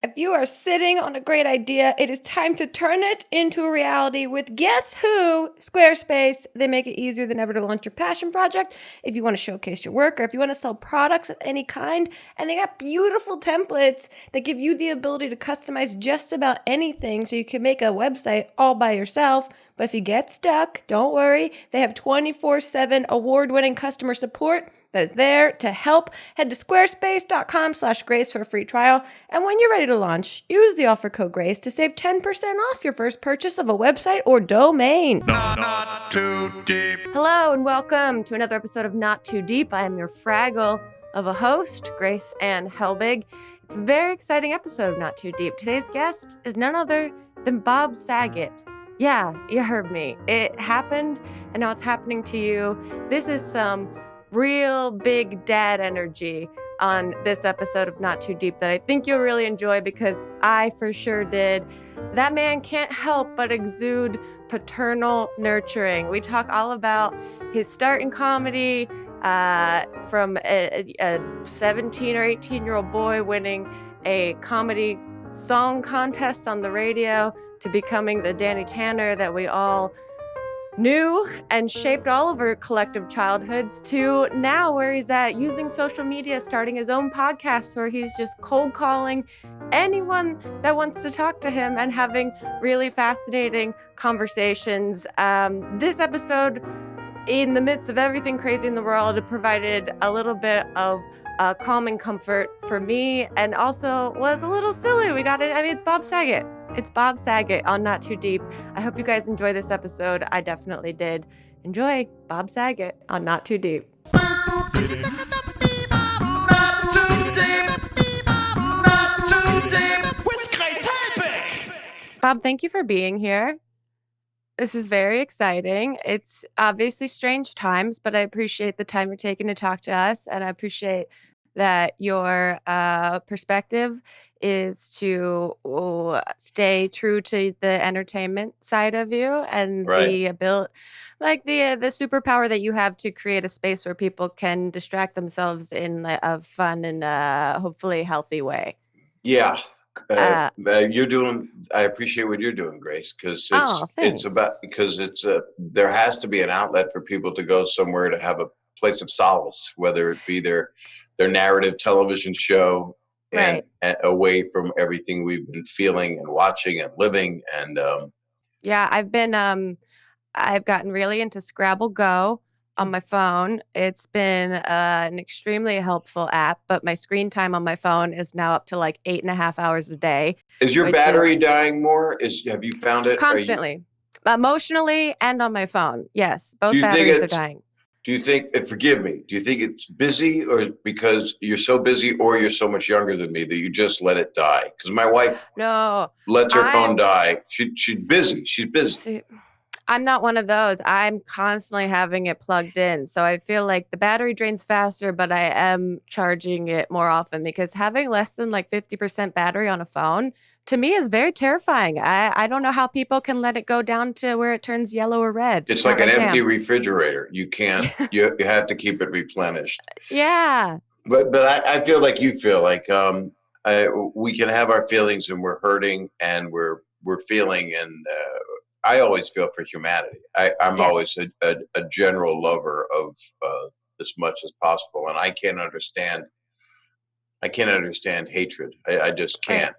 If you are sitting on a great idea, it is time to turn it into a reality with guess who? Squarespace. They make it easier than ever to launch your passion project if you want to showcase your work or if you want to sell products of any kind. And they got beautiful templates that give you the ability to customize just about anything so you can make a website all by yourself. But if you get stuck, don't worry. They have 24/7 award-winning customer support that is there to help. Head to squarespace.com/grace for a free trial. And when you're ready to launch, use the offer code GRACE to save 10% off your first purchase of a website or domain. Not too deep. Hello and welcome to another episode of Not Too Deep. I am your fraggle of a host, Grace Ann Helbig. It's a very exciting episode of Not Too Deep. Today's guest is none other than Bob Saget. Yeah, you heard me. It happened, and now it's happening to you. This is some real big dad energy on this episode of Not Too Deep that I think you'll really enjoy because I for sure did. That man can't help but exude paternal nurturing. We talk all about his start in comedy, from a 17 or 18-year-old boy winning a comedy song contest on the radio to becoming the Danny Tanner that we all knew and shaped all of our collective childhoods, to now where he's at using social media, starting his own podcast where he's just cold calling anyone that wants to talk to him and having really fascinating conversations. This episode, in the midst of everything crazy in the world, provided a little bit of calming comfort for me and also was a little silly. We got it. I mean, it's Bob Saget. It's Bob Saget on Not Too Deep. I hope you guys enjoy this episode. I definitely did. Enjoy Bob Saget on Not Too Deep. Not too deep. Not too deep. With Grace Helbig. Bob, thank you for being here. This is very exciting. It's obviously strange times, but I appreciate the time you're taking to talk to us, and I appreciate that your perspective is to stay true to the entertainment side of you and the ability, like the superpower that you have to create a space where people can distract themselves in a fun and hopefully healthy way. Yeah. You're doing. I appreciate what you're doing, Grace, because it's about there has to be an outlet for people to go somewhere to have a place of solace, whether it be their narrative television show and away from everything we've been feeling and watching and living. And yeah, I've gotten really into Scrabble Go on my phone. It's been an extremely helpful app, but my screen time on my phone is now up to like 8.5 hours a day. Is your battery dying more? Have you found it? Constantly. Emotionally and on my phone. Yes, both batteries are dying. Do you think, forgive me, do you think it's busy or because you're so busy or you're so much younger than me that you just let it die? Because my wife lets her phone die. She's busy. She's busy. See, I'm not one of those. I'm constantly having it plugged in. So I feel like the battery drains faster, but I am charging it more often because having less than like 50% battery on a phone to me is very terrifying. I don't know how people can let it go down to where it turns yellow or red. It's like an empty refrigerator. You can't, you have to keep it replenished. Yeah. But I feel like you feel like we can have our feelings and we're hurting and we're feeling, and I always feel for humanity. I'm always a general lover of as much as possible, and I can't understand hatred. I just can't.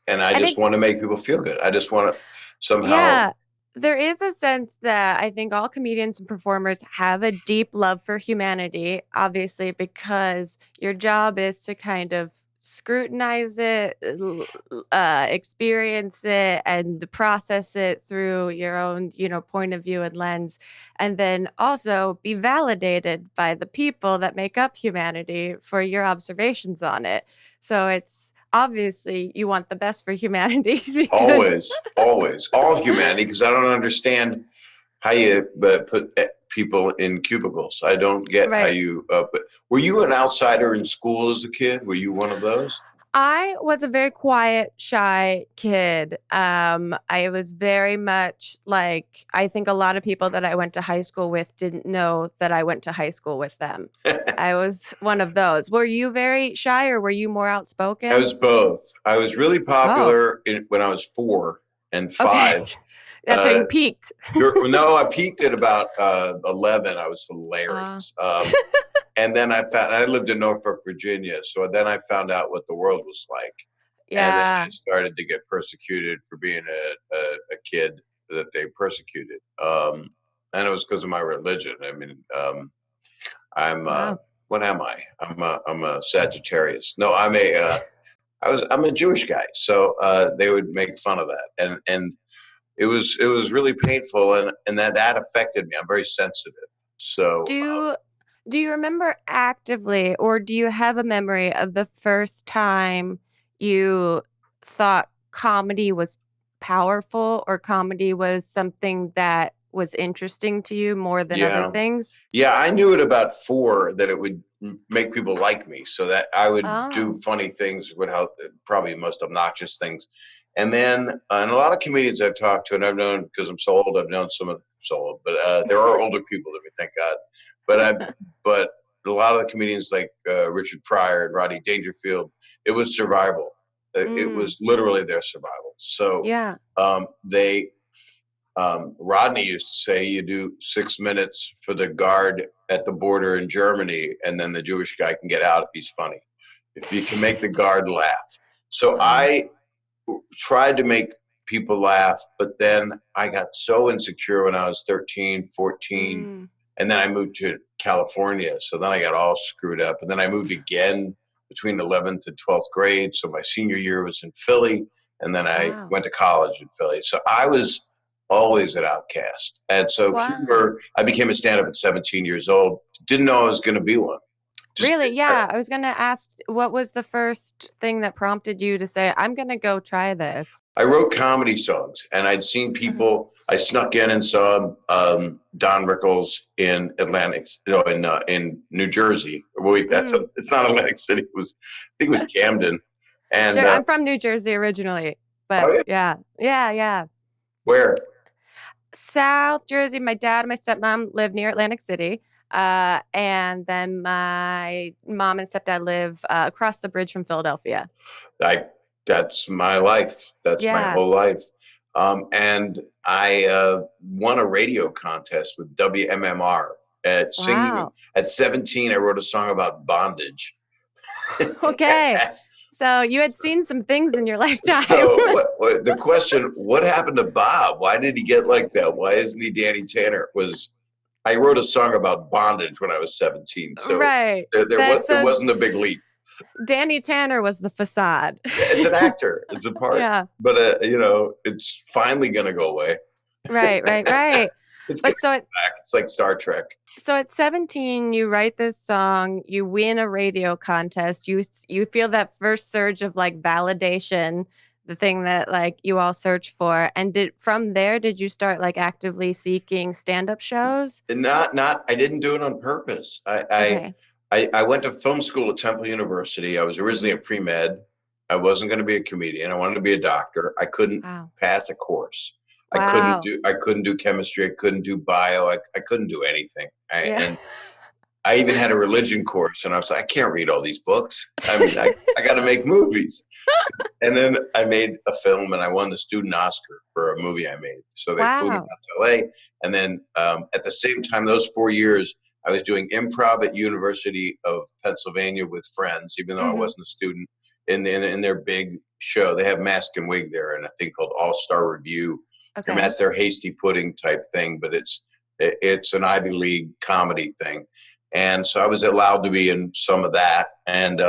And I just want to make people feel good. I just want to somehow. Yeah, there is a sense that I think all comedians and performers have a deep love for humanity, obviously, because your job is to kind of scrutinize it, experience it, and process it through your own, point of view and lens, and then also be validated by the people that make up humanity for your observations on it. So it's obviously you want the best for humanity. always all humanity, because I don't understand how you put people in cubicles. I don't get how you but were you an outsider in school as a kid? Were you one of those? I was a very quiet, shy kid. I was very much like, I think a lot of people that I went to high school with didn't know that I went to high school with them. I was one of those. Were you very shy or were you more outspoken? I was both. I was really popular when I was 4 and 5. Okay. That's when you peaked. No, I peaked at about 11. I was hilarious. And then I lived in Norfolk, Virginia. So then I found out what the world was like. Yeah. And then I started to get persecuted for being a kid that they persecuted. And it was because of my religion. I mean, what am I? I'm a Sagittarius. No, I'm a Jewish guy. So they would make fun of that. And it was really painful. And that affected me. I'm very sensitive. So do you remember actively, or do you have a memory of the first time you thought comedy was powerful or comedy was something that was interesting to you more than other things? Yeah, I knew at about 4 that it would make people like me, so that I would do funny things, would help, probably most obnoxious things. And then, and a lot of comedians I've talked to, and I've known, because I'm so old, I've known some of them so old, but there are older people than me, thank God. But a lot of the comedians like Richard Pryor and Rodney Dangerfield, it was survival. It was literally their survival. So Rodney used to say, you do 6 minutes for the guard at the border in Germany, and then the Jewish guy can get out if he's funny, if you can make the guard laugh. So I tried to make people laugh, but then I got so insecure when I was 13, 14, and then I moved to California. So then I got all screwed up, and then I moved again between 11th and 12th grade. So my senior year was in Philly, and then I went to college in Philly. So I was always an outcast. And so humor, I became a stand-up at 17 years old. Didn't know I was going to be one. Really? Yeah. I was going to ask, what was the first thing that prompted you to say, I'm going to go try this? I wrote comedy songs, and I'd seen people. I snuck in and saw Don Rickles in in New Jersey. Wait, it's not Atlantic City. I think it was Camden. And sure, I'm from New Jersey originally, but yeah. Where? South Jersey. My dad and my stepmom live near Atlantic City. And then my mom and stepdad live across the bridge from Philadelphia. That's my life. That's my whole life. And I won a radio contest with WMMR at singing. At 17, I wrote a song about bondage. Okay. So you had seen some things in your lifetime. So the question, what happened to Bob? Why did he get like that? Why isn't he Danny Tanner? I wrote a song about bondage when I was 17. So there wasn't a big leap. Danny Tanner was the facade. It's an actor. It's a part. Yeah. But, it's finally going to go away. Right. It's back. It's like Star Trek. So at 17, you write this song, you win a radio contest, you feel that first surge of like validation, the thing that like you all search for. And from there, did you start like actively seeking stand-up shows? I didn't do it on purpose. I went to film school at Temple University. I was originally a pre-med. I wasn't going to be a comedian. I wanted to be a doctor. I couldn't pass a course. I couldn't do chemistry. I couldn't do bio. I couldn't do anything. And I even had a religion course, and I was like, I can't read all these books. I mean, I got to make movies. And then I made a film, and I won the student Oscar for a movie I made. So they flew me out to LA. And then at the same time, those 4 years, I was doing improv at University of Pennsylvania with friends, even though I wasn't a student, in their big show. They have Mask and Wig there, and a thing called All-Star Review. Okay. And that's their hasty pudding type thing, but it's an Ivy League comedy thing. And so I was allowed to be in some of that. And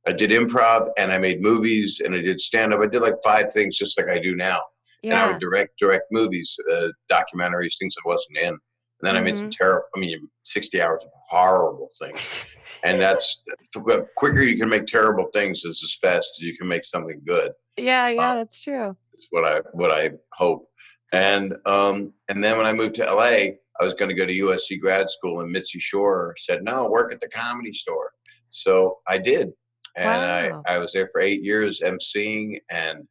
I did improv, and I made movies, and I did stand-up. I did like 5 things just like I do now. Yeah. And I would direct movies, documentaries, things I wasn't in. And then I made some 60 hours of horrible things. And that's the quicker you can make terrible things is as fast as you can make something good. Yeah, that's true. It's what I hope. And then when I moved to LA, I was going to go to USC grad school, and Mitzi Shore said, no, work at the Comedy Store. So I did. And Wow. I was there for 8 years emceeing and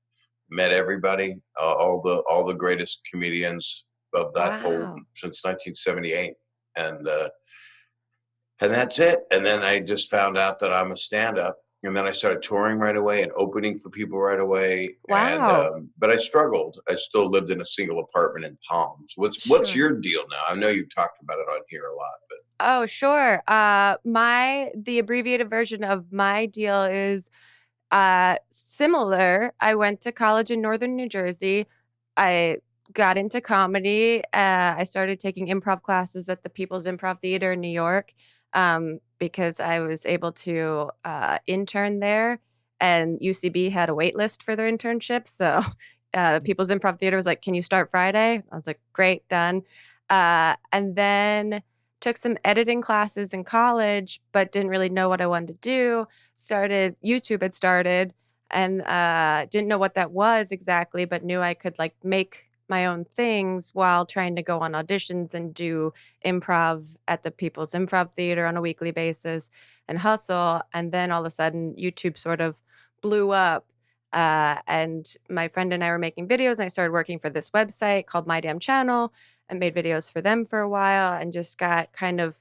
met everybody, all the greatest comedians of that whole Wow. since 1978. And that's it. And then I just found out that I'm a stand-up. And then I started touring right away and opening for people right away. And Wow. but I struggled. I still lived in a single apartment in Palms. What's Sure. your deal now? I know you've talked about it on here a lot, but Oh, sure. The abbreviated version of my deal is similar. I went to college in northern New Jersey. I got into comedy. I started taking improv classes at the People's Improv Theater in New York, because I was able to intern there, and UCB had a wait list for their internships. So People's Improv Theater was like, "Can you start Friday?" I was like, "Great, done." And then took some editing classes in college, but didn't really know what I wanted to do. YouTube had started, and didn't know what that was exactly, but knew I could like make my own things while trying to go on auditions and do improv at the People's Improv Theater on a weekly basis and hustle. And then all of a sudden, YouTube sort of blew up. And my friend and I were making videos, and I started working for this website called My Damn Channel and made videos for them for a while, and just got kind of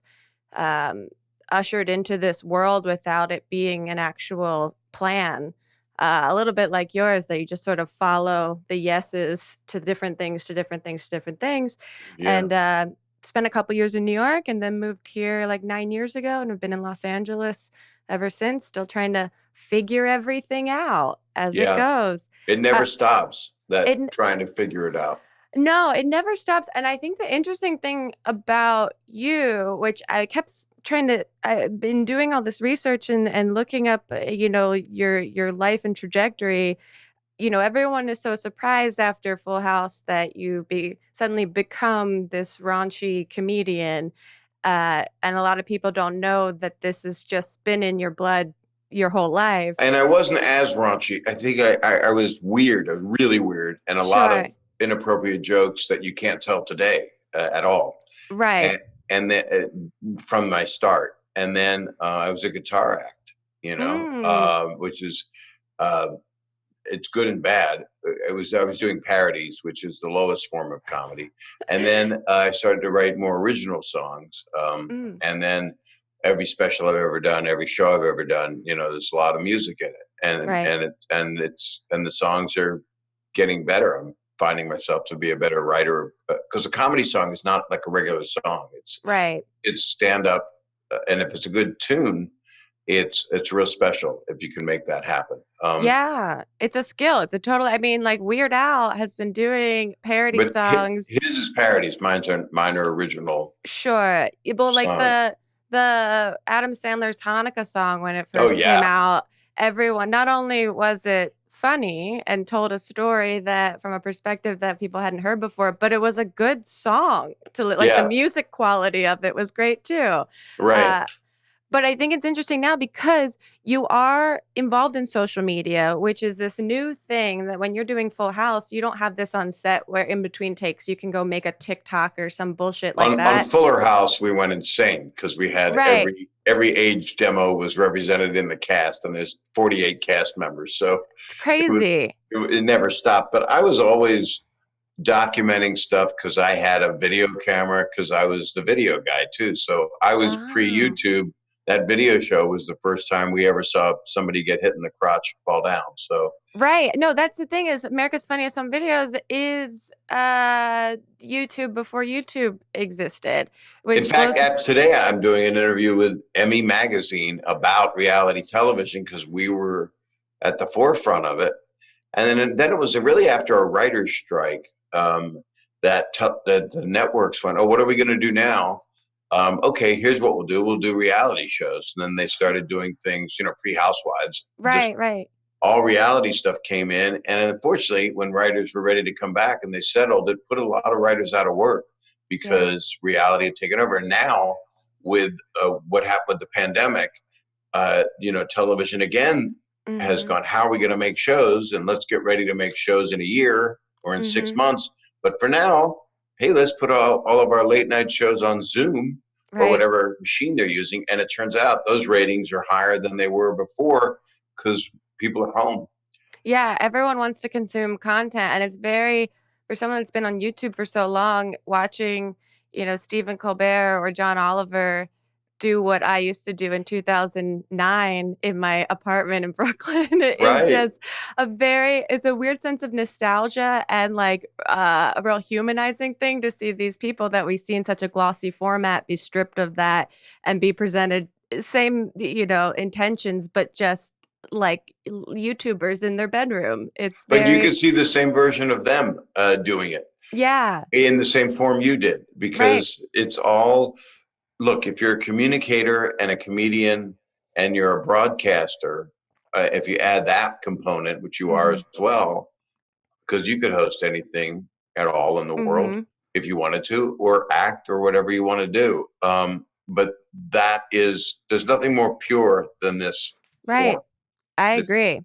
um, ushered into this world without it being an actual plan. A little bit like yours, that you just sort of follow the yeses to different things, to different things, to different things. yeah. And spent a couple years in New York, and then moved here like 9 years ago, and have been in Los Angeles ever since, still trying to figure everything out as it Yeah. goes. It Uh, never stops, that it trying to figure it out. No, it never stops, and I think the interesting thing about you, which I kept I've been doing all this research and looking up, your life and trajectory. Everyone is so surprised after Full House that you be suddenly become this raunchy comedian, and a lot of people don't know that this has just been in your blood your whole life. And I wasn't as raunchy. I think I was weird, really weird, and a lot Sure. of inappropriate jokes that you can't tell today at all. Right. And then from my start, and then I was a guitar act, Mm. which is it's good and bad. I was doing parodies, which is the lowest form of comedy, and then I started to write more original songs, Mm. and then every special I've ever done, every show I've ever done, there's a lot of music in it, Right. and the songs are getting better. I'm finding myself to be a better writer, because a comedy song is not like a regular song. Right. It's stand up, and if it's a good tune, it's real special if you can make that happen. Yeah, it's a skill. It's a total I mean, like, Weird Al has been doing parody But songs. his is parodies. Mine are original Sure. Well, like, songs. the Adam Sandler's Hanukkah song when it Oh first came yeah, out, everyone not only was it funny and told a story that from a perspective that people hadn't heard before, but it was a good song like, the yeah, music quality of it was great too. right. Uh But I think it's interesting now because you are involved in social media, which is this new thing that when you're doing Full House, you don't have this on set where in between takes you can go make a TikTok or some bullshit like On that. Fuller House, we went insane because we had Right. every age demo was represented in the cast, and there's 48 cast members, so It's it was crazy. it never stopped. But I was always documenting stuff because I had a video camera, because I was the video guy too. So I was pre Oh. YouTube. That video show was the first time we ever saw somebody get hit in the crotch and fall down. So Right. No, that's the thing is America's Funniest Home Videos is YouTube before YouTube existed, in which fact, blows. today I'm doing an interview with Emmy Magazine about reality television because we were at the forefront of it. And then it was really after a writer's strike, that the networks went, oh, what are we going to do now? Okay, here's what we'll do. We'll do reality shows. And then they started doing things, Free Housewives. Just Right. all reality stuff came in. And unfortunately, when writers were ready to come back and they settled, it put a lot of writers out of work because reality had taken over. And now with what happened with the pandemic, television again has Mhm. gone, how are we going to make shows? And let's get ready to make shows in a year or in 6 Mhm. months. But for now, hey, let's put all of our late night shows on Zoom. or whatever machine they're using. And it turns out those ratings are higher than they were before because people are home. Yeah, everyone wants to consume content, and it's for someone that's been on YouTube for so long, watching, Stephen Colbert or John Oliver do what I used to do in 2009 in my apartment in Brooklyn. It's just it's a weird sense of nostalgia and like a real humanizing thing to see these people that we see in such a glossy format be stripped of that and be presented same, intentions, but just like YouTubers in their bedroom. But you can see the same version of them doing it. Yeah. In the same form you did, because it's all, look, if you're a communicator and a comedian and you're a broadcaster, if you add that component, which you are as well, because you could host anything at all in the world if you wanted to, or act or whatever you want to do. But there's nothing more pure than this form. I agree.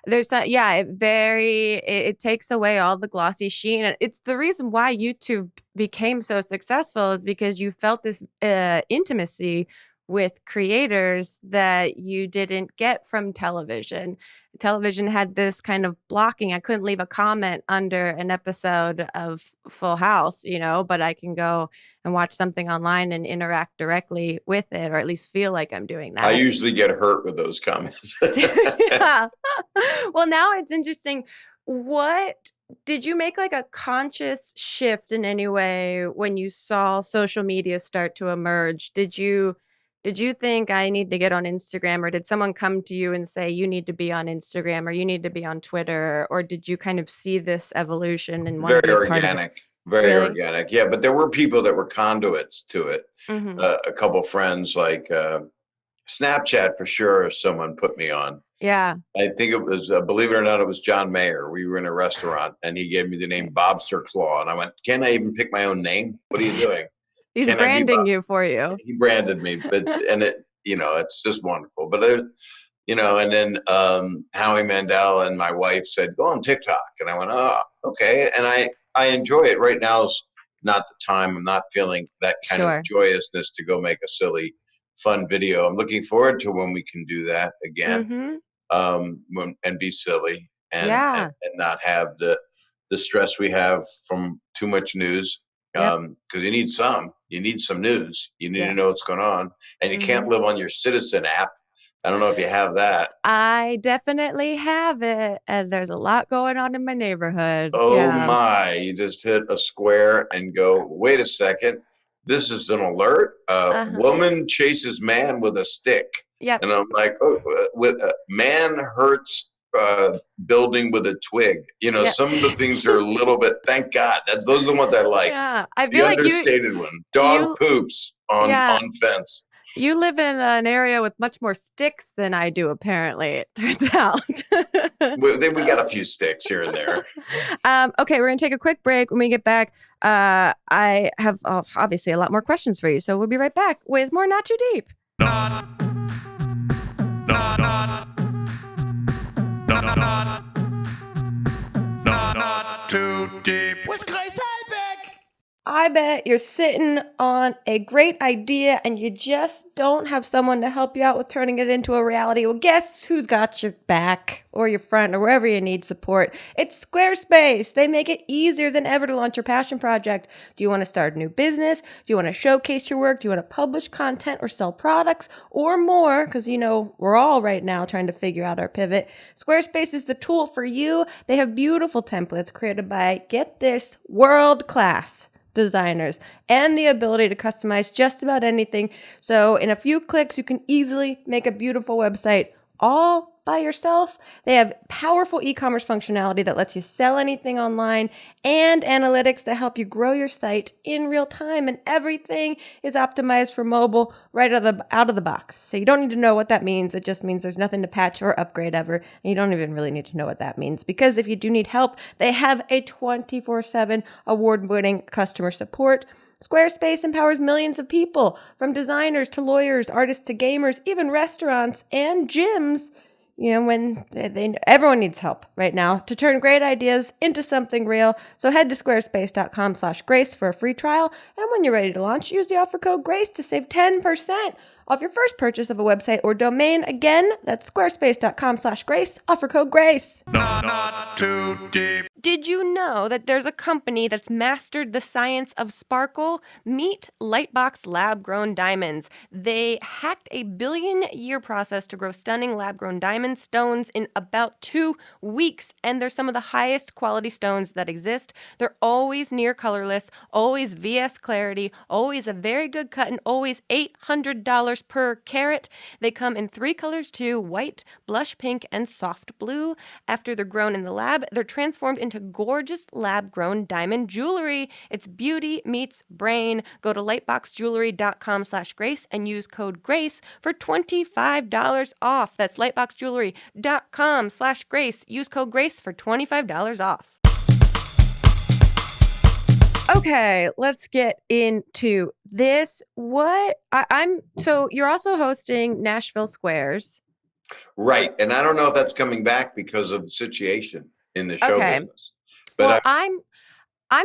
It takes away all the glossy sheen. And it's the reason why YouTube became so successful is because you felt this intimacy with creators that you didn't get from television. Television had this kind of blocking. I couldn't leave a comment under an episode of Full House, but I can go and watch something online and interact directly with it, or at least feel like I'm doing that. I usually get hurt with those comments. Yeah. Well, now it's interesting. What did you make like a conscious shift in any way when you saw social media start to emerge? Did you think I need to get on Instagram, or did someone come to you and say you need to be on Instagram or you need to be on Twitter, or did you kind of see this evolution and want to be part of it? Very organic. Yeah, but there were people that were conduits to it. A couple friends, like Snapchat for sure, someone put me on. Yeah. I think it was, believe it or not, it was John Mayer. We were in a restaurant and he gave me the name Bobster Claw. And I went, can I even pick my own name? What are you doing? He's branding you for you. He branded me, and it, it's just wonderful. But and then Howie Mandel and my wife said, go on TikTok. And I went, oh, okay. And I enjoy it. Right now is not the time. I'm not feeling that kind of joyousness to go make a silly, fun video. I'm looking forward to when we can do that again, and be silly and not have the stress we have from too much news. Because you need some news. You need to know what's going on, and you can't live on your Citizen app. I don't know if you have that. I definitely have it, and there's a lot going on in my neighborhood. Oh my, you just hit a square and go, wait a second, this is an alert. Woman chases man with a stick. Yep. And I'm like, with man hurts building with a twig. Some of the things are a little bit, thank God. Those are the ones I like. Yeah. I feel like understated one. Dog poops on fence. You live in an area with much more sticks than I do, apparently, it turns out. we got a few sticks here and there. Okay, we're going to take a quick break. When we get back, I have obviously a lot more questions for you. So we'll be right back with more Not Too Deep. Not too deep with Grace Helbig. I bet you're sitting on a great idea and you just don't have someone to help you out with turning it into a reality. Well, guess who's got your back or your front or wherever you need support? It's Squarespace. They make it easier than ever to launch your passion project. Do you want to start a new business? Do you want to showcase your work? Do you want to publish content or sell products or more? Because, we're all right now trying to figure out our pivot. Squarespace is the tool for you. They have beautiful templates created by, get this, world-class designers and the ability to customize just about anything. So in a few clicks, you can easily make a beautiful website all by yourself. They have powerful e-commerce functionality that lets you sell anything online and analytics that help you grow your site in real time. And everything is optimized for mobile right out of the box. So you don't need to know what that means. It just means there's nothing to patch or upgrade ever. And you don't even really need to know what that means, because if you do need help, they have a 24/7 award-winning customer support. Squarespace empowers millions of people, from designers to lawyers, artists to gamers, even restaurants and gyms. when everyone needs help right now to turn great ideas into something real. So head to squarespace.com/grace for a free trial. And when you're ready to launch, use the offer code GRACE to save 10% off your first purchase of a website or domain. Again, that's squarespace.com/grace, offer code GRACE. Not too deep. Did you know that there's a company that's mastered the science of sparkle? Meet Lightbox lab-grown diamonds. They hacked a billion-year process to grow stunning lab-grown diamond stones in about 2 weeks, and they're some of the highest quality stones that exist. They're always near colorless, always VS clarity, always a very good cut, and always $800 per carat. They come in 3 colors too: white, blush pink, and soft blue. After they're grown in the lab, they're transformed into gorgeous lab-grown diamond jewelry. It's beauty meets brain. Go to lightboxjewelry.com/grace and use code GRACE for $25 off. That's lightboxjewelry.com/grace. Use code GRACE for $25 off. Okay, let's get into this. So you're also hosting Nashville Squares. Right. And I don't know if that's coming back because of the situation in the show business. But I'm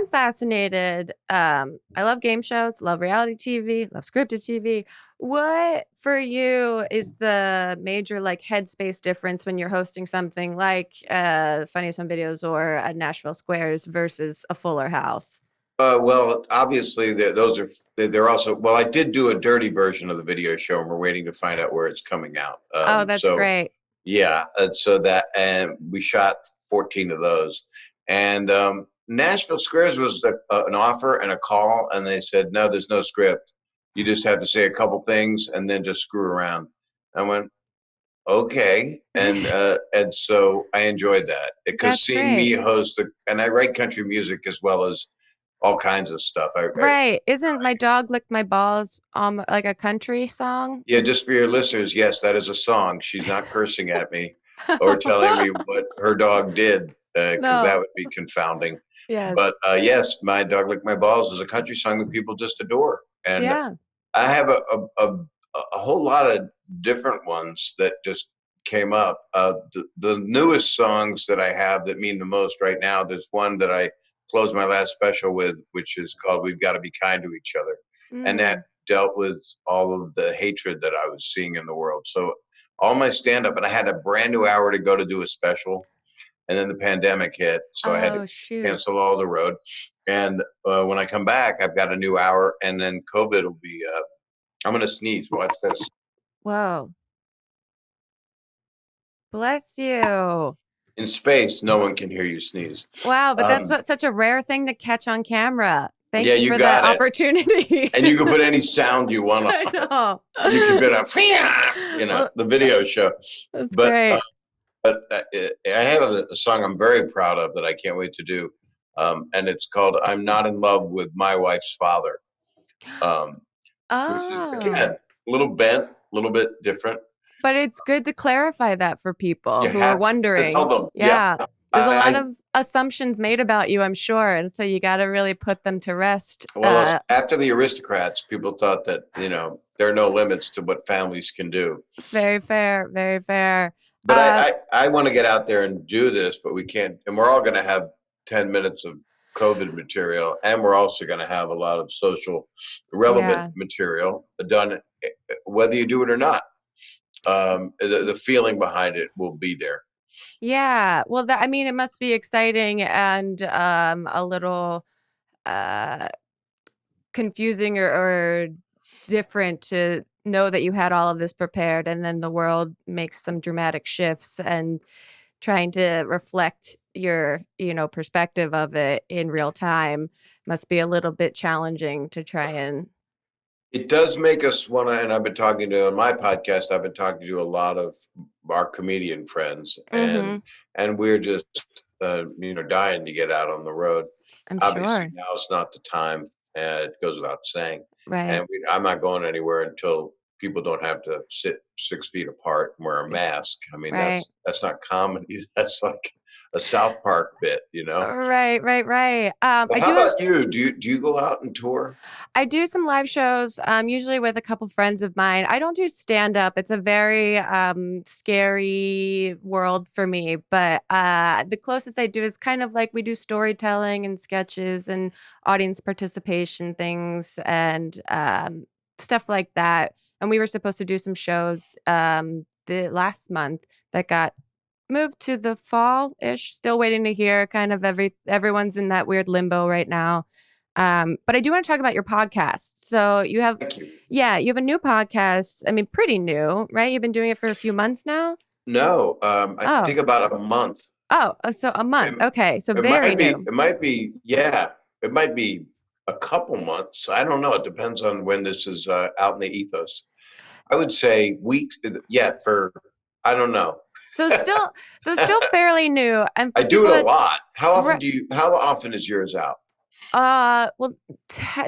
fascinated. I love game shows, love reality TV, love scripted TV. What for you is the major headspace difference when you're hosting something like Funny Some Videos or a Nashville Squares versus a Fuller House? Well, obviously they're also, well, I did do a dirty version of the video show and we're waiting to find out where it's coming out. That's great. Yeah. And we shot 14 of those. And Nashville Squares was an offer and a call. And they said, no, there's no script. You just have to say a couple things and then just screw around. I went, okay. And so I enjoyed that because seeing me host and I write country music as well as all kinds of stuff. Right. Isn't My Dog Licked My Balls like a country song? Yeah, just for your listeners, yes, that is a song. She's not cursing at me or telling me what her dog did because that would be confounding. Yes. But yes, My Dog Licked My Balls is a country song that people just adore. And I have a whole lot of different ones that just came up. The newest songs that I have that mean the most right now, there's one that I closed my last special with, which is called We've Got to Be Kind to Each Other. And that dealt with all of the hatred that I was seeing in the world. So all my stand-up, and I had a brand new hour to go to do a special, and then the pandemic hit. So I had to cancel all the road. And when I come back, I've got a new hour, and then COVID will be, I'm going to sneeze. Watch this. Whoa. Bless you. In space, no one can hear you sneeze. Wow, but that's such a rare thing to catch on camera. Thank you for the opportunity. And you can put any sound you want on. I know. You can put the video show. That's great. But I have a song I'm very proud of that I can't wait to do. And it's called I'm Not in Love with My Wife's Father. Which is, again, a little bent, a little bit different. But it's good to clarify that for people who are wondering. Tell them. Yeah. There's a lot of assumptions made about you, I'm sure. And so you got to really put them to rest. Well, after the Aristocrats, people thought that, there are no limits to what families can do. Very fair. Very fair. But I want to get out there and do this, but we can't. And we're all going to have 10 minutes of COVID material. And we're also going to have a lot of social relevant material done, whether you do it or not. The feeling behind it will be there. Yeah. Well, it must be exciting and a little confusing or different to know that you had all of this prepared and then the world makes some dramatic shifts, and trying to reflect your, perspective of it in real time must be a little bit challenging to try and. It does make us want to, and I've been talking to, on my podcast, I've been talking to a lot of our comedian friends, and we're just, dying to get out on the road. Obviously, now is not the time, and it goes without saying. Right. And I'm not going anywhere until people don't have to sit 6 feet apart and wear a mask. I mean, that's not comedy. That's like a South Park bit, you know? Right. Well, how about you? Do you go out and tour? I do some live shows, usually with a couple friends of mine. I don't do stand up. It's a very scary world for me. But the closest I do is kind of like we do storytelling and sketches and audience participation things and stuff like that. And we were supposed to do some shows the last month that got moved to the fall-ish. Still waiting to hear. Kind of everyone's in that weird limbo right now. But I do want to talk about your podcast. So you have, Thank you. Yeah, you have a new podcast. I mean, pretty new, right? You've been doing it for a few months now? No, I think about a month. Oh, so a month. Okay, so very new. It might be, yeah, it might be a couple months. I don't know. It depends on when this is out in the ethos. I would say weeks. Yeah, I don't know. So still fairly new. And I do it a lot. How often is yours out? Well,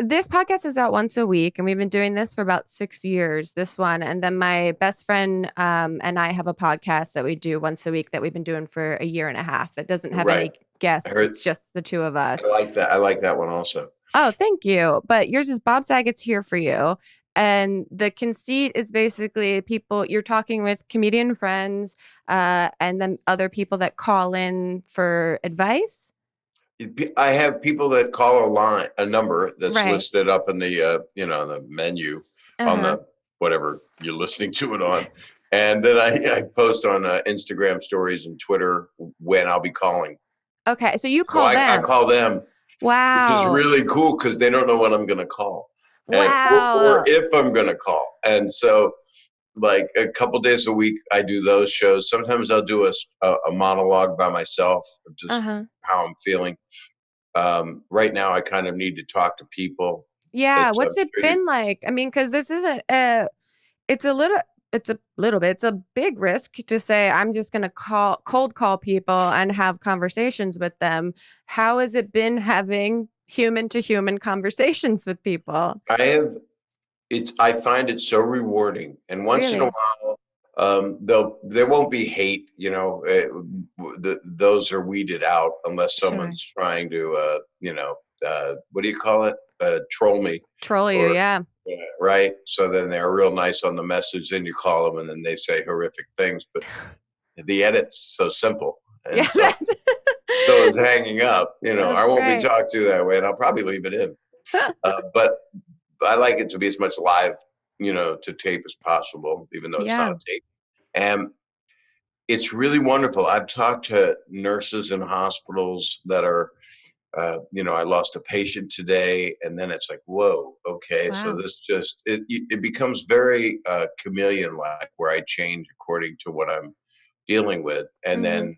this podcast is out once a week, and we've been doing this for about 6 years, this one. And then my best friend and I have a podcast that we do once a week that we've been doing for a year and a half that doesn't have any guests. It's just the two of us. I like that. I like that one also. Oh, thank you. But yours is Bob Saget's Here For You. And the conceit is basically you're talking with comedian friends and then other people that call in for advice. I have people that call a number that's listed up in the the menu on the whatever you're listening to it on, and then I post on Instagram stories and Twitter when I'll be calling. Okay, so you call them. I call them. Wow, which is really cool because they don't know when I'm going to call. Wow, or if I'm going to call, and so. Like a couple days a week, I do those shows. Sometimes I'll do a monologue by myself, just how I'm feeling. Right now, I kind of need to talk to people. Yeah, what's it been like? I mean, because this isn't. It's a big risk to say I'm just going to cold call people and have conversations with them. How has it been having human to human conversations with people? I find it so rewarding, and once in a while, there won't be hate. Those are weeded out unless someone's trying to, what do you call it? Troll me. Troll you, yeah. Right. So then they're real nice on the message. Then you call them, and then they say horrific things. But the edit's so simple, and so it's hanging up. I won't be talked to that way, and I'll probably leave it in. But I like it to be as much live, to tape as possible, even though it's not a tape. And it's really wonderful. I've talked to nurses in hospitals that are, I lost a patient today, and then it's like, whoa, okay. Wow. So this it becomes very chameleon-like, where I change according to what I'm dealing with. And then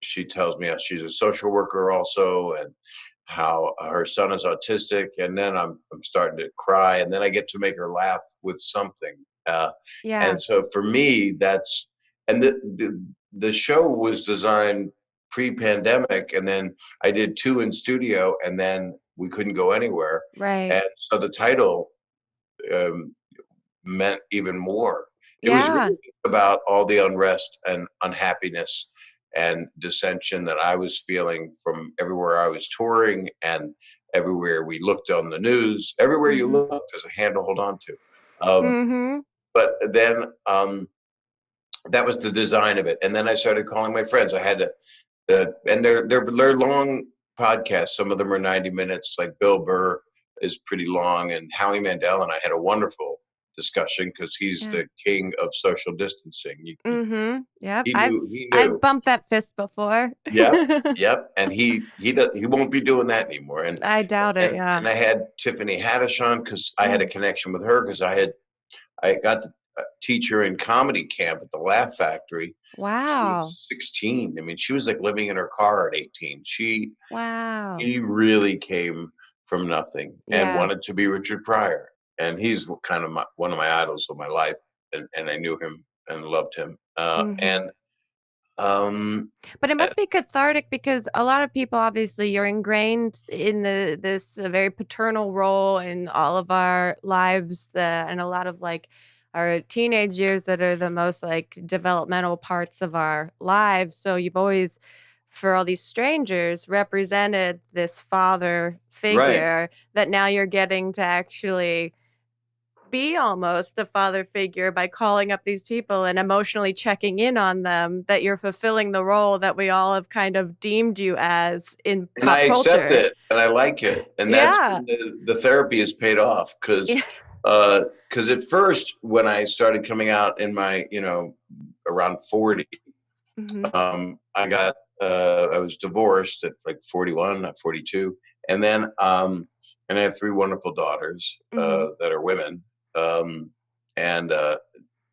she tells me she's a social worker also, and how her son is autistic, and then I'm starting to cry, and then I get to make her laugh with something. And so for me, the show was designed pre-pandemic, and then I did 2 in studio, and then we couldn't go anywhere. Right. And so the title meant even more. It was really about all the unrest and unhappiness and dissension that I was feeling from everywhere I was touring, and everywhere we looked on the news. Everywhere you looked, there's a hand to hold on to. But then that was the design of it. And then I started calling my friends. I had to, and they're long podcasts. Some of them are 90 minutes, like Bill Burr is pretty long, and Howie Mandel and I had a wonderful discussion because he's the king of social distancing. Yep. I've bumped that fist before. Yep. And he won't be doing that anymore. And I doubt it. And I had Tiffany Haddish on because I had a connection with her because I got to teach her in comedy camp at the Laugh Factory. Wow. She was 16. I mean, she was like living in her car at 18. She really came from nothing and wanted to be Richard Pryor. And he's kind of one of my idols of my life, and I knew him and loved him. But it must be cathartic because a lot of people, obviously, you're ingrained in this very paternal role in all of our lives, and a lot of like our teenage years that are the most like developmental parts of our lives. So you've always for all these strangers represented this father figure that now you're getting to actually be almost a father figure by calling up these people and emotionally checking in on them, that you're fulfilling the role that we all have kind of deemed you as in and pop I culture. accept it and I like it. And that's when the therapy has paid off because at first when I started coming out in my, around 40, I was divorced at like 41, not 42. And then, and I have 3 wonderful daughters that are women, and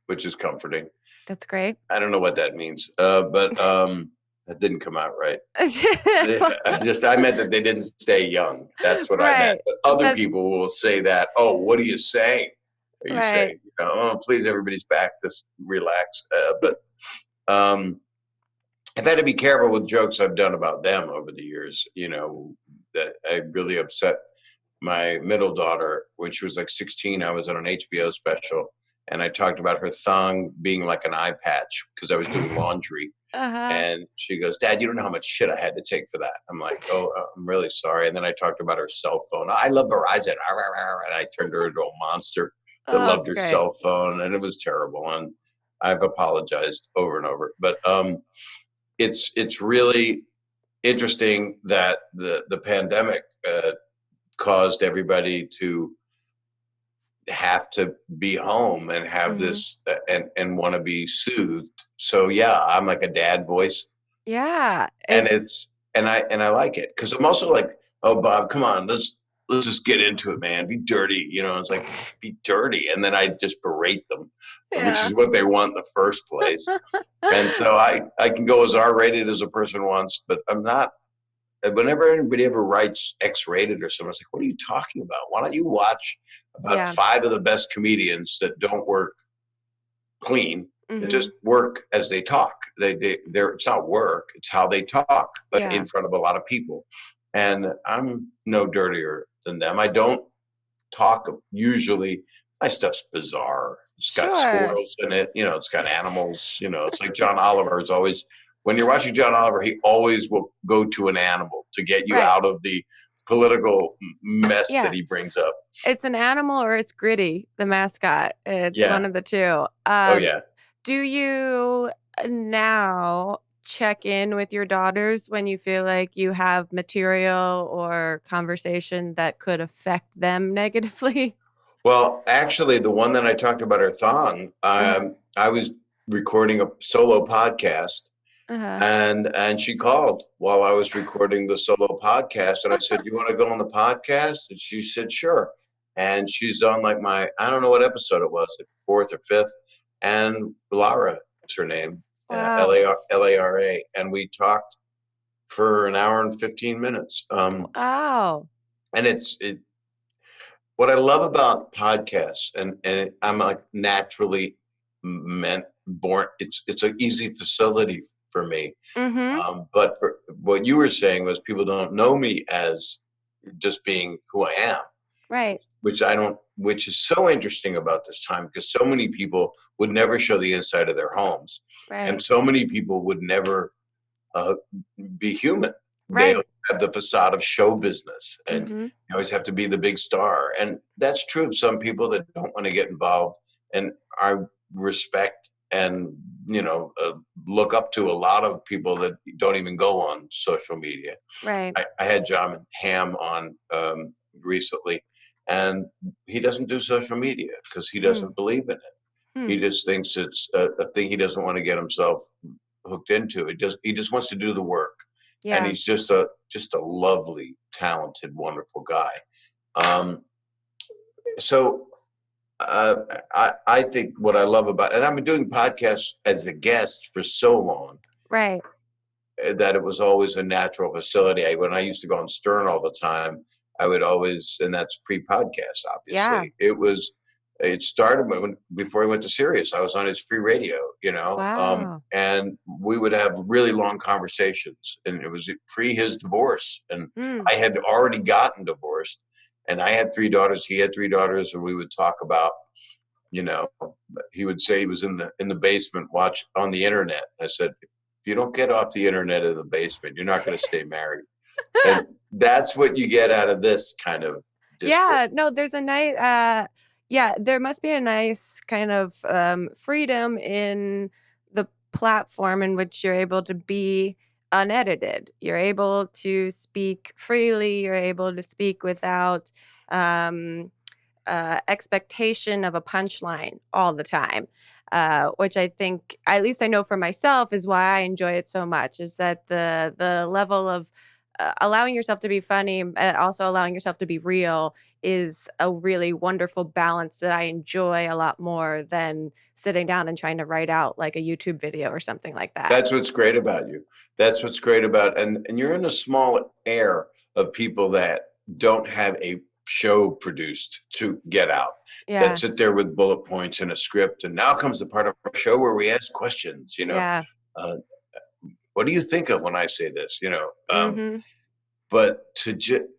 which is comforting. That's great. I don't know what that means, but that didn't come out right. I meant that they didn't stay young. That's what I meant. But other people will say that. Oh, what are you saying? Are you saying, oh, please, everybody's back. Just relax. But I've had to be careful with jokes I've done about them over the years. That I really upset my middle daughter when she was like 16. I was on an HBO special, and I talked about her thong being like an eye patch because I was doing laundry. And she goes, "Dad, you don't know how much shit I had to take for that." I'm like, "Oh, I'm really sorry." And then I talked about her cell phone. I love Verizon. And I turned her into a monster that loved her cell phone, and it was terrible. And I've apologized over and over. But it's really interesting that the pandemic caused everybody to have to be home and have this and want to be soothed. So yeah, I'm like a dad voice. Yeah. And I like it because I'm also like, oh, Bob, come on, let's just get into it, man. Be dirty. It's like, be dirty. And then I just berate them, which is what they want in the first place. And so I can go as R-rated as a person wants, but I'm not. Whenever anybody ever writes X-rated or something, it's like, what are you talking about? Why don't you watch about 5 of the best comedians that don't work clean and just work as they talk? It's not work, it's how they talk, but in front of a lot of people. And I'm no dirtier than them. I don't talk usually. My stuff's bizarre. It's got squirrels in it. It's got animals. It's like John Oliver is always. When you're watching John Oliver, he always will go to an animal to get you out of the political mess that he brings up. It's an animal or it's Gritty, the mascot. It's one of the two. Do you now check in with your daughters when you feel like you have material or conversation that could affect them negatively? Well, actually, the one that I talked about, her thong, I was recording a solo podcast. And she called while I was recording the solo podcast, and I said, "You want to go on the podcast?" And she said, "Sure." And she's on like I don't know what episode it was, like 4th or 5th. And Lara is her name, Lara, and we talked for an hour and 15 minutes. Wow! And what I love about podcasts, and I'm like naturally born. It's an easy facility for me. But for what you were saying was people don't know me as just being who I am. Right. Which is so interesting about this time because so many people would never show the inside of their homes. Right. And so many people would never be human. Right. They have the facade of show business and you always have to be the big star. And that's true of some people that don't want to get involved. And I respect and look up to a lot of people that don't even go on social media. Right. I had John Hamm on recently, and he doesn't do social media because he doesn't believe in it. He just thinks it's a thing he doesn't want to get himself hooked into. He just wants to do the work. Yeah. And he's just a lovely, talented, wonderful guy. I think what I love about, and I've been doing podcasts as a guest for so long, right, that it was always a natural facility. When I used to go on Stern all the time, I would always, and that's pre-podcast, obviously. Yeah. It started before I went to Sirius. I was on his free radio, wow. And we would have really long conversations, and it was pre his divorce, and I had already gotten divorced. And I had 3 daughters. He had 3 daughters, and we would talk about, he would say he was in the basement, watch on the internet. I said, if you don't get off the internet in the basement, you're not going to stay married. And that's what you get out of this kind of discourse. Yeah, no, there's a nice, there must be a nice kind of freedom in the platform in which you're able to be unedited. You're able to speak freely. You're able to speak without expectation of a punchline all the time. Which I think, at least I know for myself, is why I enjoy it so much, is that the level of allowing yourself to be funny, also allowing yourself to be real, is a really wonderful balance that I enjoy a lot more than sitting down and trying to write out like a YouTube video or something like that. That's what's great about you. That's what's great about, and you're in a small air of people that don't have a show produced to get out, that sit there with bullet points and a script. And now comes the part of our show where we ask questions, what do you think of when I say this? But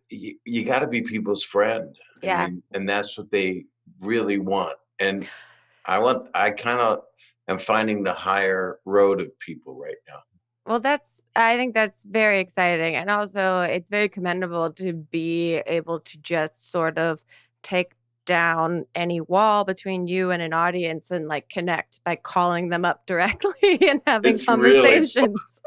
you got to be people's friend. I mean, and that's what they really want. And I kind of am finding the higher road of people right now. Well, I think that's very exciting. And also it's very commendable to be able to just sort of take down any wall between you and an audience and like connect by calling them up directly and having conversations.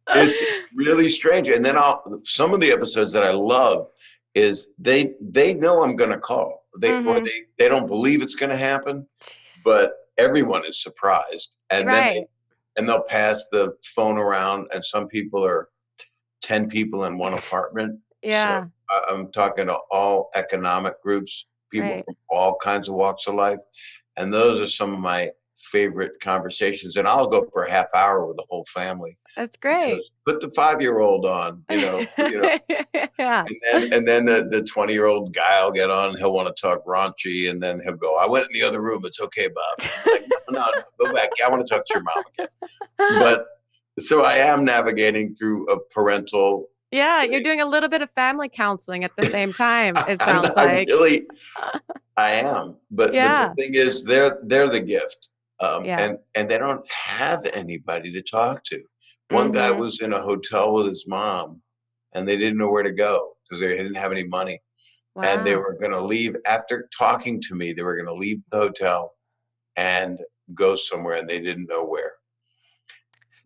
It's really strange. And then some of the episodes that I love is they know I'm going to call. Or they don't believe it's going to happen, but everyone is surprised. And then they'll pass the phone around, and some people are 10 people in one apartment. Yeah. So I'm talking to all economic groups, people from all kinds of walks of life. And those are some of my favorite conversations. And I'll go for a half hour with the whole family. That's great. Put the 5-year-old on, Yeah. And then the 20-year-old guy will get on, and he'll want to talk raunchy, and then he'll go, I went in the other room. It's okay, Bob. Like, no, go back. I want to talk to your mom again. But so I am navigating through a parental. Yeah, you're doing a little bit of family counseling at the same time, it sounds like. I am. But the thing is, they're the gift. And they don't have anybody to talk to. One guy was in a hotel with his mom, and they didn't know where to go because they didn't have any money. Wow. And they were going to leave after talking to me. They were going to leave the hotel and go somewhere, and they didn't know where.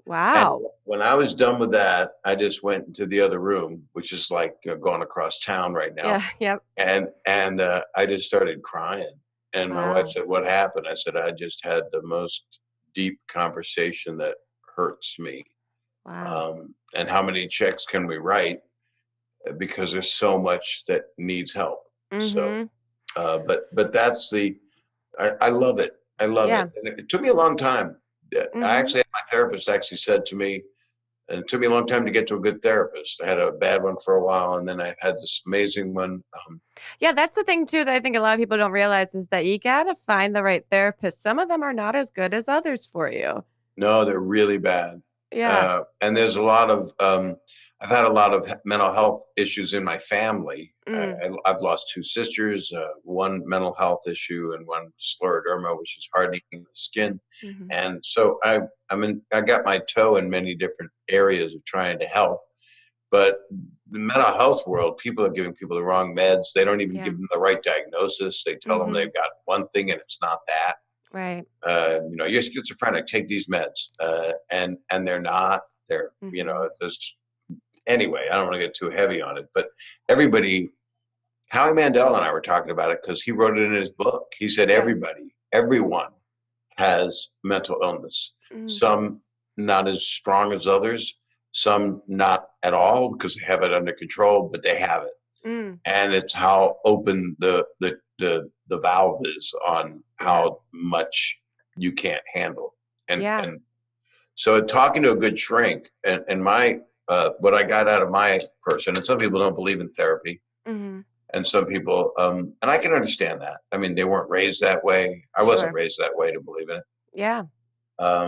Wow. And when I was done with that, I just went into the other room, which is like going across town right now. Yeah. Yep. And I just started crying. And my wife said, what happened? I said, I just had the most deep conversation that hurts me. Wow. And how many checks can we write? Because there's so much that needs help. So, but that's I love it. I love it. And it took me a long time. I actually had my therapist actually said to me, and it took me a long time to get to a good therapist. I had a bad one for a while, and then I had this amazing one. That's the thing too that I think a lot of people don't realize, is that you gotta find the right therapist. Some of them are not as good as others for you. No, they're really bad. Yeah. And there's a lot of I've had a lot of mental health issues in my family. I've lost 2 sisters, one mental health issue and one scleroderma, which is hardening the skin. And so I got my toe in many different areas of trying to help. But the mental health world, people are giving people the wrong meds. They don't even give them the right diagnosis. They tell them they've got one thing and it's not that. Right. You're schizophrenic, take these meds. And they're not. They're, anyway, I don't want to get too heavy on it, but Howie Mandel and I were talking about it because he wrote it in his book. He said, everyone has mental illness. Some not as strong as others, some not at all because they have it under control, but they have it. And it's how open the valve is on how much you can't handle. And so talking to a good shrink and my what I got out of my person, and some people don't believe in therapy, and some people, and I can understand that. I mean, they weren't raised that way. I wasn't raised that way to believe in it. Yeah.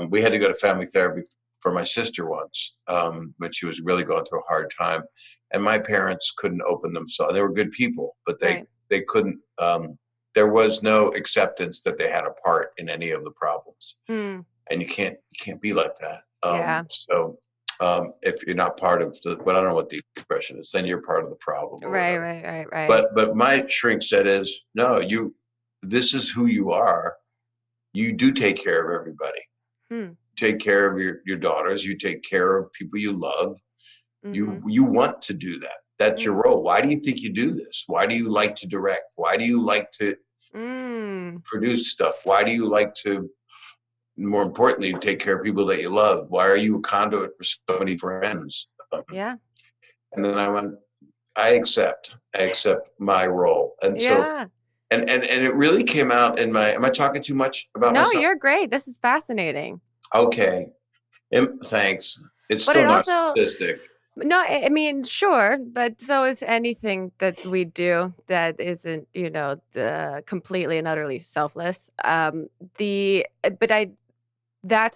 We had to go to family therapy for my sister once when she was really going through a hard time, and my parents couldn't open themselves. They were good people, but they couldn't. There was no acceptance that they had a part in any of the problems, and you can't be like that. Yeah. So if you're not part of but I don't know what the expression is, then you're part of the problem or Right, whatever. right. But my shrink said is, no, this is who you are. You do take care of everybody. Take care of your daughters. You take care of people you love. You want to do that. That's your role. Why do you think you do this? Why do you like to direct? Why do you like to produce stuff? Why do you like to, more importantly, take care of people that you love? Why are you a conduit for so many friends? Yeah. And then I went, I accept my role. And so, and it really came out in am I talking too much about myself? No, you're great. This is fascinating. Okay. Thanks. It's But still it also, narcissistic. No, I mean, sure, but so is anything that we do that isn't, completely and utterly selfless. That's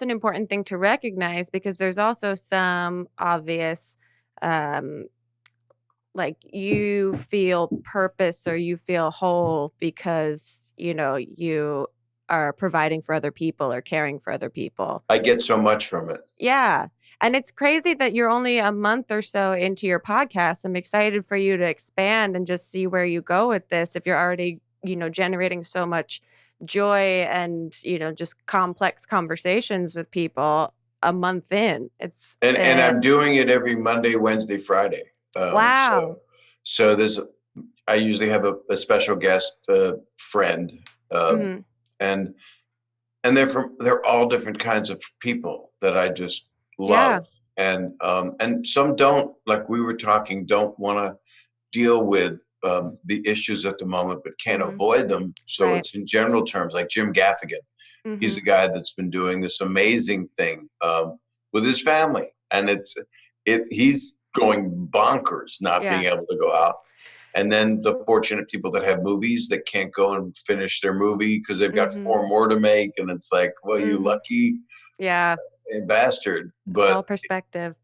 an important thing to recognize, because there's also some obvious, like, you feel purpose or you feel whole because, you are providing for other people or caring for other people. I get so much from it. Yeah. And it's crazy that you're only a month or so into your podcast. I'm excited for you to expand and just see where you go with this. If you're already, generating so much joy and, just complex conversations with people a month in. And I'm doing it every Monday, Wednesday, Friday. Wow. So I usually have a special guest friend, and they're all different kinds of people that I just love. And some don't, like we were talking, don't want to deal with the issues at the moment, but can't avoid them. So it's in general terms, like Jim Gaffigan. He's a guy that's been doing this amazing thing with his family, and he's going bonkers not being able to go out. And then the fortunate people that have movies that can't go and finish their movie because they've got 4 more to make, and it's like, well, you lucky bastard. But it's all perspective.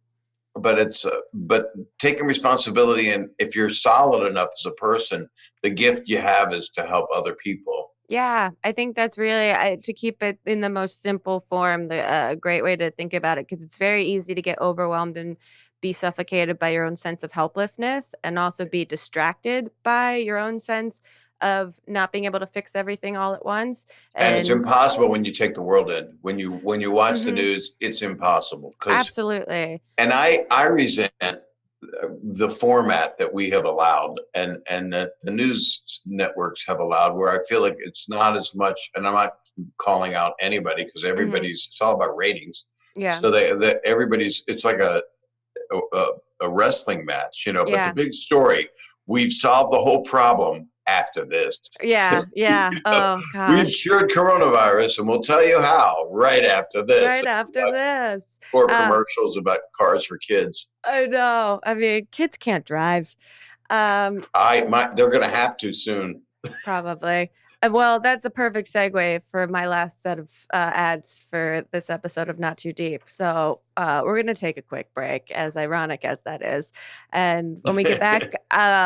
But taking responsibility, and if you're solid enough as a person, the gift you have is to help other people. Yeah, I think that's really, to keep it in the most simple form, a great way to think about it, because it's very easy to get overwhelmed and be suffocated by your own sense of helplessness, and also be distracted by your own sense of not being able to fix everything all at once. And it's impossible when you take the world in. When you watch the news, it's impossible. Absolutely. And I resent the format that we have allowed, and that the news networks have allowed, where I feel like it's not as much, and I'm not calling out anybody, because everybody's, it's all about ratings. Yeah. So it's like a wrestling match, but the big story, we've solved the whole problem after this. Yeah. Oh gosh. We've cured coronavirus, and we'll tell you how right after this. Or commercials about cars for kids. I know. I mean, kids can't drive. They're going to have to soon. Probably. Well, that's a perfect segue for my last set of ads for this episode of Not Too Deep. So we're going to take a quick break, as ironic as that is. And when we get back,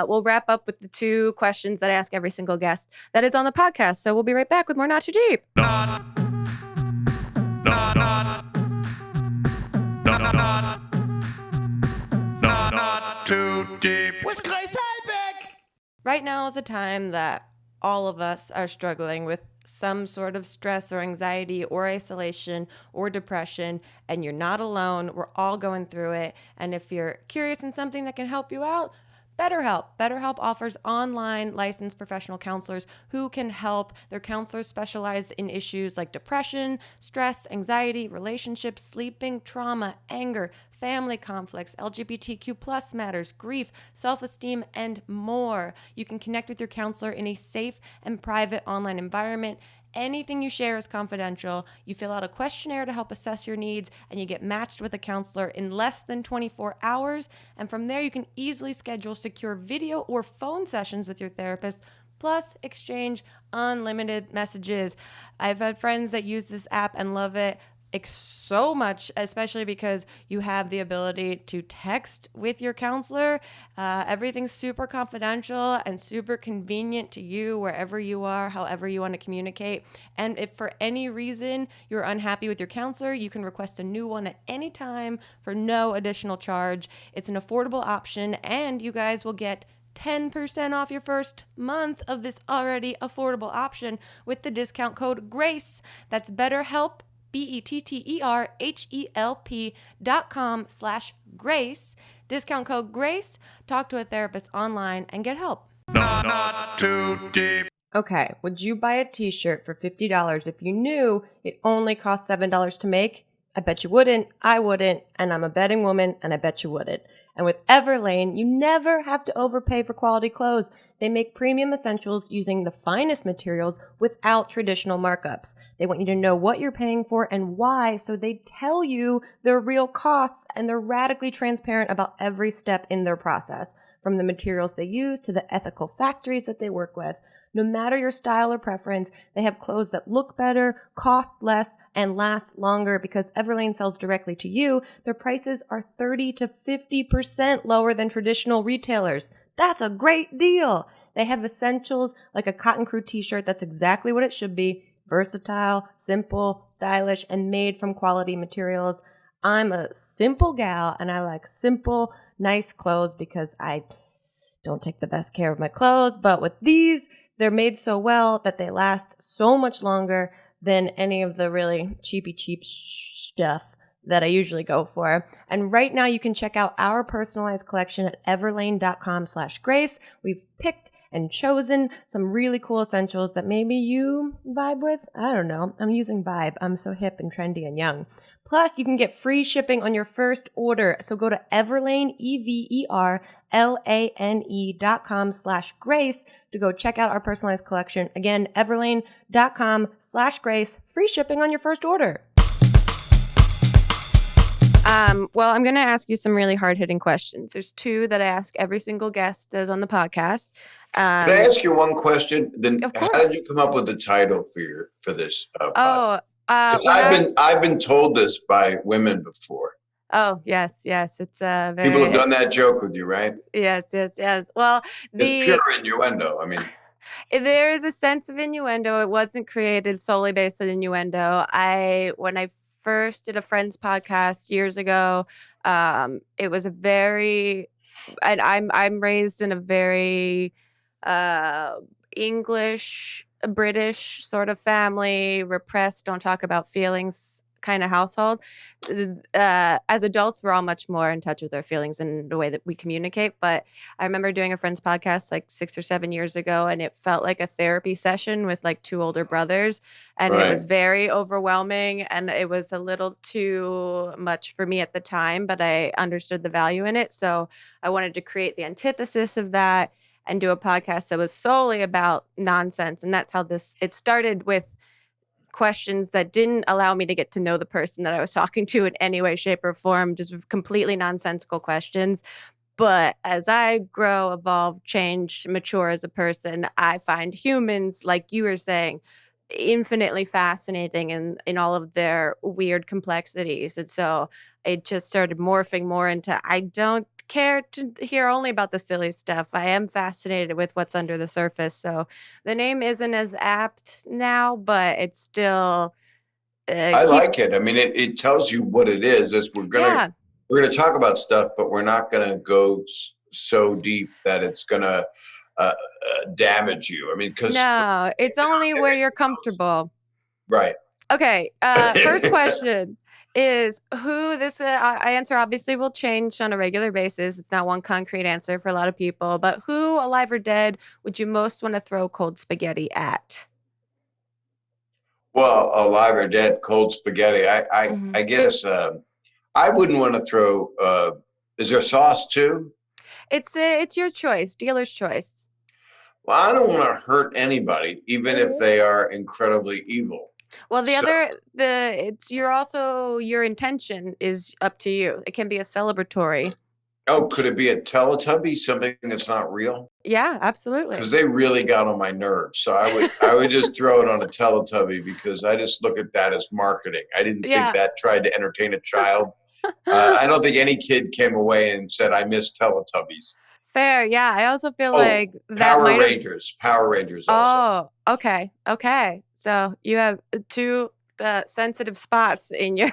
we'll wrap up with the 2 questions that I ask every single guest that is on the podcast. So we'll be right back with more Not Too Deep. Not Too Deep with Grace Helbig. Right now is a time that all of us are struggling with some sort of stress or anxiety or isolation or depression, and you're not alone. We're all going through it. And if you're curious in something that can help you out, BetterHelp. BetterHelp offers online licensed professional counselors who can help. Their counselors specialize in issues like depression, stress, anxiety, relationships, sleeping, trauma, anger, family conflicts, LGBTQ+ matters, grief, self-esteem, and more. You can connect with your counselor in a safe and private online environment. Anything you share is confidential. You fill out a questionnaire to help assess your needs, and you get matched with a counselor in less than 24 hours. And from there, you can easily schedule secure video or phone sessions with your therapist, plus exchange unlimited messages. I've had friends that use this app and love it. so much, especially because you have the ability to text with your counselor. Everything's super confidential and super convenient to you wherever you are, however you want to communicate. And if for any reason you're unhappy with your counselor, you can request a new one at any time for no additional charge. It's an affordable option, and you guys will get 10% off your first month of this already affordable option with the discount code GRACE. That's BetterHelp, BetterHelp.com/Grace. Discount code GRACE. Talk to a therapist online and get help. Not too deep. Okay, would you buy a t-shirt for $50 if you knew it only cost $7 to make? I bet you wouldn't, I wouldn't, and I'm a betting woman, and I bet you wouldn't. And with Everlane, you never have to overpay for quality clothes. They make premium essentials using the finest materials without traditional markups. They want you to know what you're paying for and why, so they tell you their real costs, and they're radically transparent about every step in their process, from the materials they use to the ethical factories that they work with. No matter your style or preference, they have clothes that look better, cost less, and last longer because Everlane sells directly to you. Their prices are 30 to 50% lower than traditional retailers. That's a great deal. They have essentials like a cotton crew t-shirt that's exactly what it should be. Versatile, simple, stylish, and made from quality materials. I'm a simple gal, and I like simple, nice clothes because I don't take the best care of my clothes. But with these, they're made so well that they last so much longer than any of the really cheap stuff that I usually go for. And right now you can check out our personalized collection at everlane.com/Grace. We've picked and chosen some really cool essentials that maybe you vibe with. I don't know. I'm using vibe. I'm so hip and trendy and young. Plus, you can get free shipping on your first order. So go to Everlane, everlane.com/Grace to go check out our personalized collection. Again, everlane.com/Grace. Free shipping on your first order. Well, I'm going to ask you some really hard-hitting questions. There's two that I ask every single guest that is on the podcast. Can I ask you one question? Then, of course. How did you come up with the title for this podcast? I've been told this by women before. Oh, yes. It's very... People have done that joke with you, right? Yes. Well, it's pure innuendo. I mean, there is a sense of innuendo. It wasn't created solely based on innuendo. When I first did a Friends podcast years ago, it was a very... And I'm raised in a very English, British sort of family, repressed, don't talk about feelings kind of household. As adults, we're all much more in touch with our feelings and the way that we communicate. But I remember doing a Friends podcast like 6 or 7 years ago, and it felt like a therapy session with like two older brothers. And It was very overwhelming, and it was a little too much for me at the time, but I understood the value in it. So I wanted to create the antithesis of that and do a podcast that was solely about nonsense. And that's how it started, with questions that didn't allow me to get to know the person that I was talking to in any way, shape, or form, just completely nonsensical questions. But as I grow, evolve, change, mature as a person, I find humans, like you were saying, infinitely fascinating in all of their weird complexities. And so it just started morphing more into, I don't care to hear only about the silly stuff. I am fascinated with what's under the surface. So the name isn't as apt now, but it's still... I like it. I mean, it tells you what it is. We're gonna talk about stuff, but we're not gonna go so deep that it's gonna damage you. I mean, because no, it's only where you're comfortable. Right. Okay. First question is this answer obviously will change on a regular basis. It's not one concrete answer for a lot of people, but who, alive or dead, would you most want to throw cold spaghetti at? Well, alive or dead, cold spaghetti. I guess I wouldn't want to throw. Is there sauce too? It's your choice, dealer's choice. Well, I don't want to hurt anybody, even if they are incredibly evil. Well, your intention is up to you. It can be a celebratory Oh, could it be a Teletubby, something that's not real? Yeah, absolutely. Because they really got on my nerves. So I would just throw it on a Teletubby because I just look at that as marketing. I didn't think that tried to entertain a child. I don't think any kid came away and said, I miss Teletubbies. Fair, yeah. I also feel like that Power Rangers. Power Rangers also. Oh, okay. So you have two sensitive spots in your.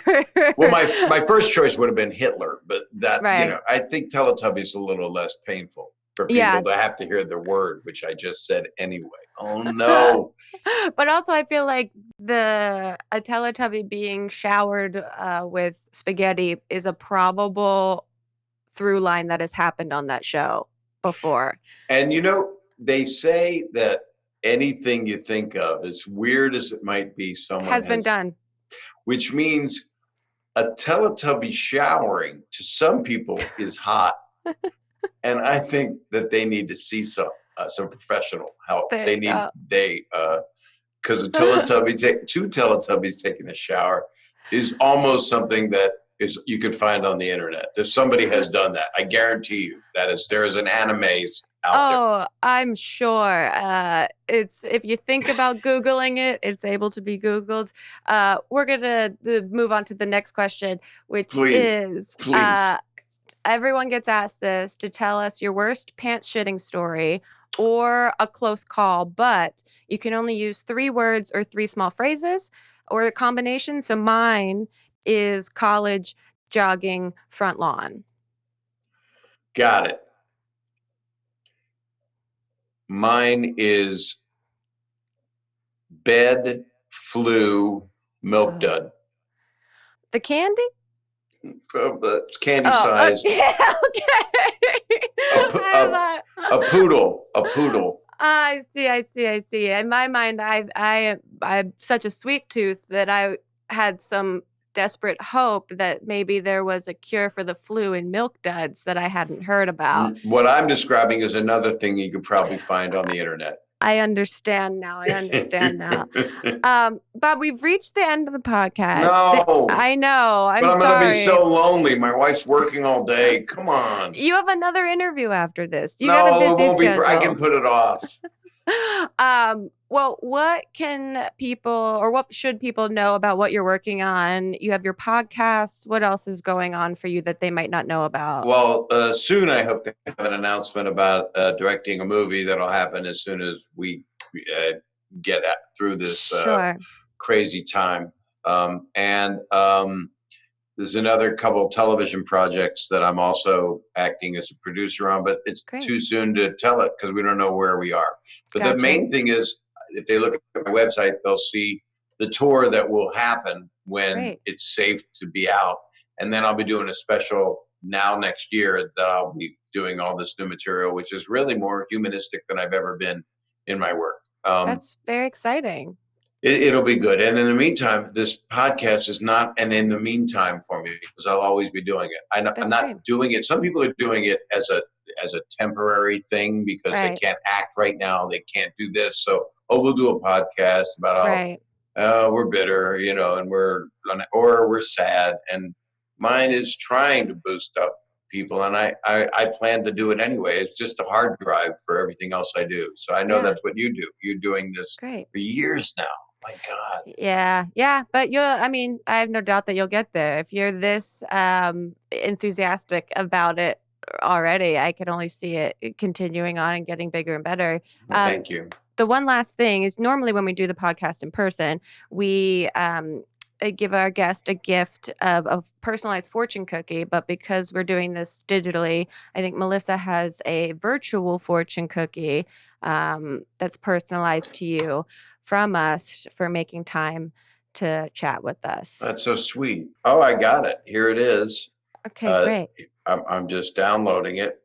Well, my first choice would have been Hitler, but I think Teletubbies is a little less painful for people to have to hear the word, which I just said anyway. Oh no! But also, I feel like a Teletubby being showered with spaghetti is a probable through line that has happened on that show before. And they say that anything you think of, as weird as it might be, someone has been done. Which means a Teletubby showering to some people is hot. And I think that they need to see some professional help. Because two Teletubbies taking a shower is almost something that you could find on the internet. Somebody has done that. I guarantee you there is an animes out there. I'm sure. If you think about Googling it, it's able to be Googled. We're gonna move on to the next question, which is everyone gets asked this, to tell us your worst pants shitting story or a close call, but you can only use 3 words or 3 small phrases or a combination. So mine is college, jogging, front lawn. Got it. Mine is bed, flu, milk dud. The candy? It's candy size. Yeah, okay. A poodle. I see. In my mind, I have such a sweet tooth that I had some desperate hope that maybe there was a cure for the flu in milk duds that I hadn't heard about. What I'm describing is another thing you could probably find on the internet. I understand now. Bob, we've reached the end of the podcast. No. I know. I'm sorry. But I'm going to be so lonely. My wife's working all day. Come on. You have another interview after this. You got a busy schedule. I can put it off. Well, what should people know about what you're working on? You have your podcast. What else is going on for you that they might not know about? Well, soon I hope to have an announcement about directing a movie that'll happen as soon as we get through this crazy time. There's another couple of television projects that I'm also acting as a producer on, but it's too soon to tell it because we don't know where we are. But the main thing is, if they look at my website, they'll see the tour that will happen when it's safe to be out. And then I'll be doing a special next year that I'll be doing all this new material, which is really more humanistic than I've ever been in my work. That's very exciting. It'll be good. And in the meantime, this podcast is not an in the meantime for me because I'll always be doing it. I'm not doing it. Some people are doing it as a temporary thing because they can't act right now. They can't do this. So, we'll do a podcast about we're bitter, and we're sad. And mine is trying to boost up people. And I plan to do it anyway. It's just a hard drive for everything else I do. So I know that's what you do. You're doing this for years now. My God. Yeah. But I have no doubt that you'll get there. If you're this enthusiastic about it already, I can only see it continuing on and getting bigger and better. Well, thank you. The one last thing is normally when we do the podcast in person, we give our guest a gift of a personalized fortune cookie. But because we're doing this digitally, I think Melissa has a virtual fortune cookie that's personalized to you from us for making time to chat with us. That's so sweet. Oh, I got it. Here it is. Okay, great. I'm just downloading it.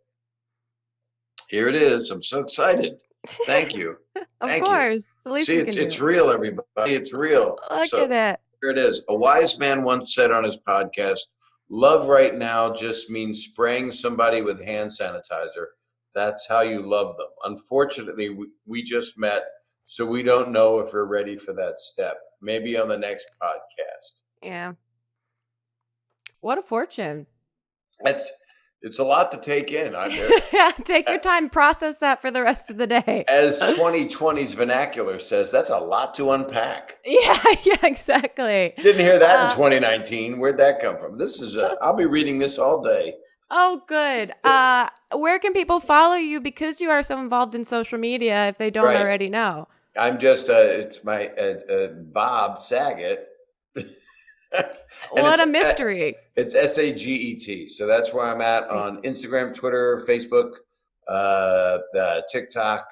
Here it is. I'm so excited. Thank you. Of course. The least we can do. It's real, everybody. It's real. Look at it. Here it is. A wise man once said on his podcast, love right now just means spraying somebody with hand sanitizer. That's how you love them. Unfortunately, we just met, so we don't know if we're ready for that step. Maybe on the next podcast. Yeah. What a fortune. It's a lot to take in. Yeah, take your time, process that for the rest of the day. As 2020's vernacular says, that's a lot to unpack. Yeah, exactly. Didn't hear that in 2019. Where'd that come from? This is, I'll be reading this all day. Oh, good. Where can people follow you because you are so involved in social media if they don't already know? I'm just, it's my Bob Saget. What a mystery. It's SAGET. So that's where I'm at on Instagram, Twitter, Facebook, TikTok,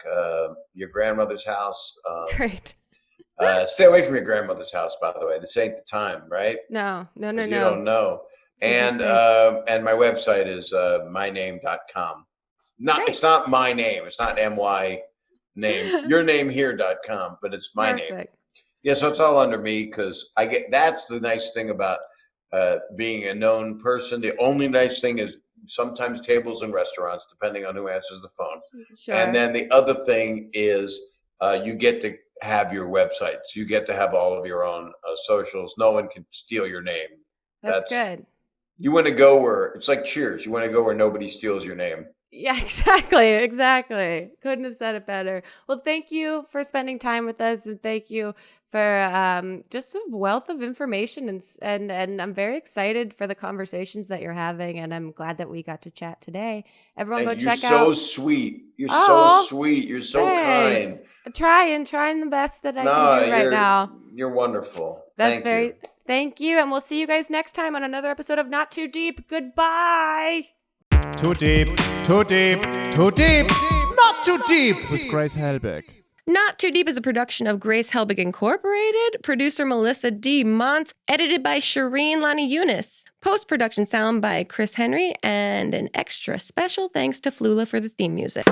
your grandmother's house. Great. Stay away from your grandmother's house, by the way. This ain't the time, right? No. You don't know. And my website is myname.com. It's not my name. It's not MY name. Yournamehere.com, but it's my name. Yeah, so it's all under me because that's the nice thing about being a known person. The only nice thing is sometimes tables in restaurants, depending on who answers the phone. Sure. And then the other thing is you get to have your websites. You get to have all of your own socials. No one can steal your name. That's good. You want to go where it's like Cheers. You want to go where nobody steals your name. Yeah, exactly. Couldn't have said it better. Well, thank you for spending time with us, and thank you for just a wealth of information, and I'm very excited for the conversations that you're having, and I'm glad that we got to chat today. Everyone go check out. You're so sweet. You're so sweet. You're so kind. Trying the best that I can do right now. You're wonderful. Thank you, and we'll see you guys next time on another episode of Not Too Deep. Goodbye. Too deep, too deep, too deep, not too deep with Grace Helbig. Not Too Deep is a production of Grace Helbig Incorporated, producer Melissa D. Montz, edited by Shireen Lani Yunus, post-production sound by Chris Henry, and an extra special thanks to Flula for the theme music.